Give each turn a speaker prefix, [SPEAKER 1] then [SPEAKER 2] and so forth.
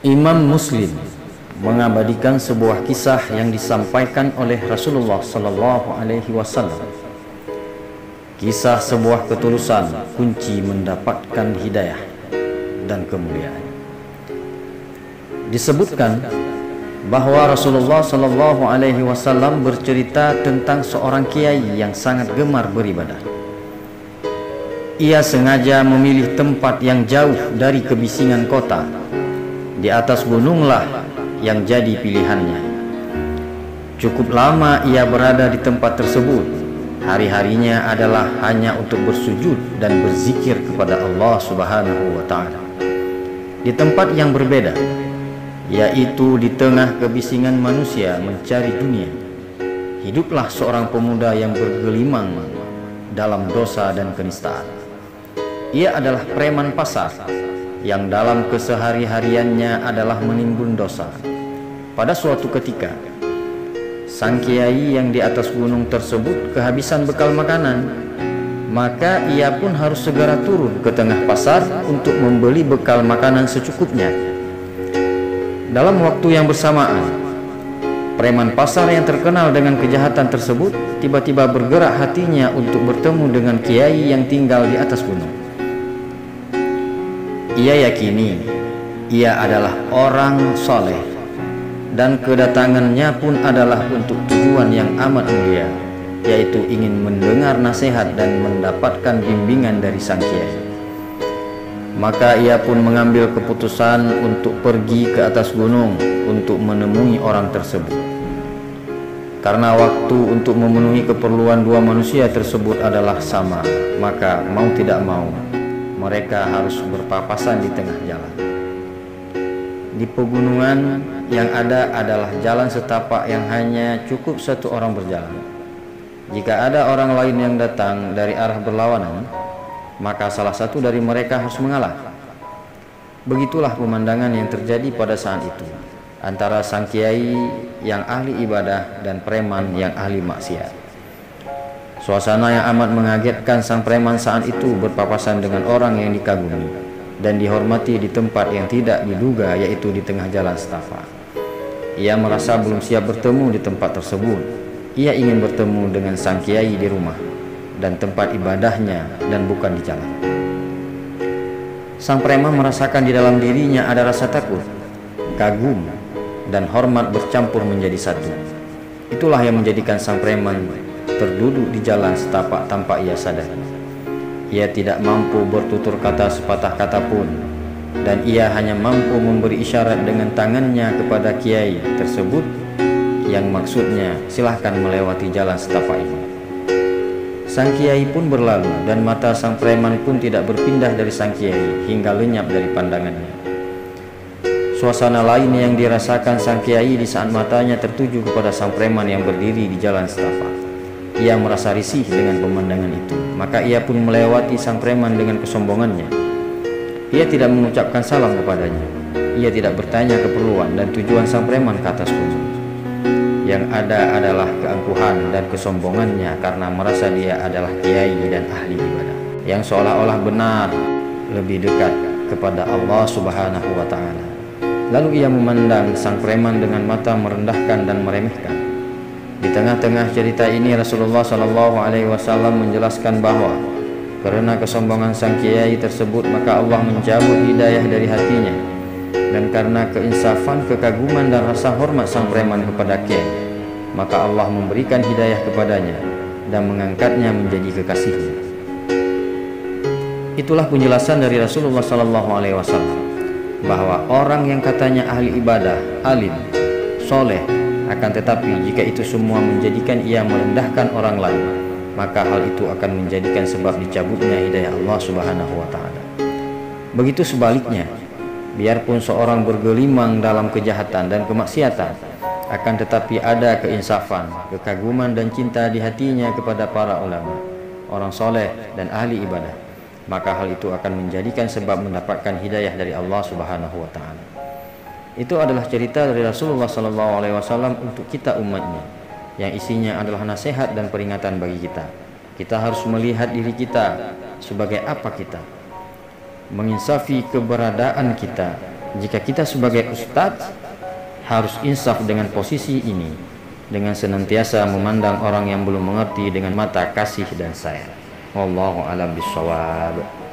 [SPEAKER 1] Imam Muslim mengabadikan sebuah kisah yang disampaikan oleh Rasulullah sallallahu alaihi wasallam. Kisah sebuah ketulusan kunci mendapatkan hidayah dan kemuliaan. Disebutkan bahwa Rasulullah sallallahu alaihi wasallam bercerita tentang seorang kiai yang sangat gemar beribadah. Ia sengaja memilih tempat yang jauh dari kebisingan kota. Di atas gununglah yang jadi pilihannya. Cukup lama ia berada di tempat tersebut. Hari-harinya adalah hanya untuk bersujud dan berzikir kepada Allah Subhanahu wa ta'ala. Di tempat yang berbeda, yaitu di tengah kebisingan manusia mencari dunia, hiduplah seorang pemuda yang bergelimang dalam dosa dan kenistaan. Ia adalah preman pasar yang dalam kesehari-hariannya adalah menimbun dosa. Pada suatu ketika, sang kiai yang di atas gunung tersebut kehabisan bekal makanan, maka ia pun harus segera turun ke tengah pasar untuk membeli bekal makanan secukupnya. Dalam waktu yang bersamaan, preman pasar yang terkenal dengan kejahatan tersebut tiba-tiba bergerak hatinya untuk bertemu dengan kiai yang tinggal di atas gunung. Ia yakini ia adalah orang soleh dan kedatangannya pun adalah untuk tujuan yang amat mulia, yaitu ingin mendengar nasihat dan mendapatkan bimbingan dari sang kiai. Maka ia pun mengambil keputusan untuk pergi ke atas gunung untuk menemui orang tersebut. Karena waktu untuk memenuhi keperluan dua manusia tersebut adalah sama, maka mau tidak mau mereka harus berpapasan di tengah jalan. Di pegunungan yang ada adalah jalan setapak yang hanya cukup satu orang berjalan. Jika ada orang lain yang datang dari arah berlawanan, maka salah satu dari mereka harus mengalah. Begitulah pemandangan yang terjadi pada saat itu antara sang kiai yang ahli ibadah dan preman yang ahli maksiat. Suasana yang amat mengagetkan. Sang preman saat itu berpapasan dengan orang yang dikagumi dan dihormati di tempat yang tidak diduga, yaitu di tengah jalan setapak. Ia merasa belum siap bertemu di tempat tersebut. Ia ingin bertemu dengan sang kiai di rumah dan tempat ibadahnya dan bukan di jalan. Sang preman merasakan di dalam dirinya ada rasa takut, kagum, dan hormat bercampur menjadi satu. Itulah yang menjadikan sang preman terduduk di jalan setapak tanpa ia sadari. Ia tidak mampu bertutur kata sepatah kata pun, dan ia hanya mampu memberi isyarat dengan tangannya kepada kiai tersebut, yang maksudnya silahkan melewati jalan setapak ini. Sang kiai pun berlalu, dan mata sang preman pun tidak berpindah dari sang kiai hingga lenyap dari pandangannya. Suasana lain yang dirasakan sang kiai di saat matanya tertuju kepada sang preman yang berdiri di jalan setapak. Ia merasa risih dengan pemandangan itu, maka ia pun melewati sang preman dengan kesombongannya. Ia tidak mengucapkan salam kepadanya. Ia tidak bertanya keperluan dan tujuan sang preman ke atas gunung. Yang ada adalah keangkuhan dan kesombongannya karena merasa dia adalah kiai dan ahli ibadah, yang seolah-olah benar lebih dekat kepada Allah Subhanahu wa ta'ala. Lalu ia memandang sang preman dengan mata merendahkan dan meremehkan. Di tengah-tengah cerita ini Rasulullah sallallahu alaihi wasallam menjelaskan bahwa karena kesombongan sang kiai tersebut maka Allah mencabut hidayah dari hatinya, dan karena keinsafan, kekaguman dan rasa hormat sang preman kepada kiai, maka Allah memberikan hidayah kepadanya dan mengangkatnya menjadi kekasihnya. Itulah penjelasan dari Rasulullah sallallahu alaihi wasallam bahwa orang yang katanya ahli ibadah, alim, soleh, akan tetapi jika itu semua menjadikan ia merendahkan orang lain, maka hal itu akan menjadikan sebab dicabutnya hidayah Allah Subhanahu wa ta'ala. Begitu sebaliknya, biarpun seorang bergelimang dalam kejahatan dan kemaksiatan, akan tetapi ada keinsafan, kekaguman dan cinta di hatinya kepada para ulama, orang soleh dan ahli ibadah, maka hal itu akan menjadikan sebab mendapatkan hidayah dari Allah Subhanahu wa ta'ala. Itu adalah cerita dari Rasulullah SAW untuk kita umatnya, yang isinya adalah nasihat dan peringatan bagi kita. Kita harus melihat diri kita sebagai apa kita, menginsafi keberadaan kita, Jika kita sebagai ustadz harus insaf dengan posisi ini, dengan senantiasa memandang orang yang belum mengerti dengan mata kasih dan sayang. Wallahu a'lam bishawab.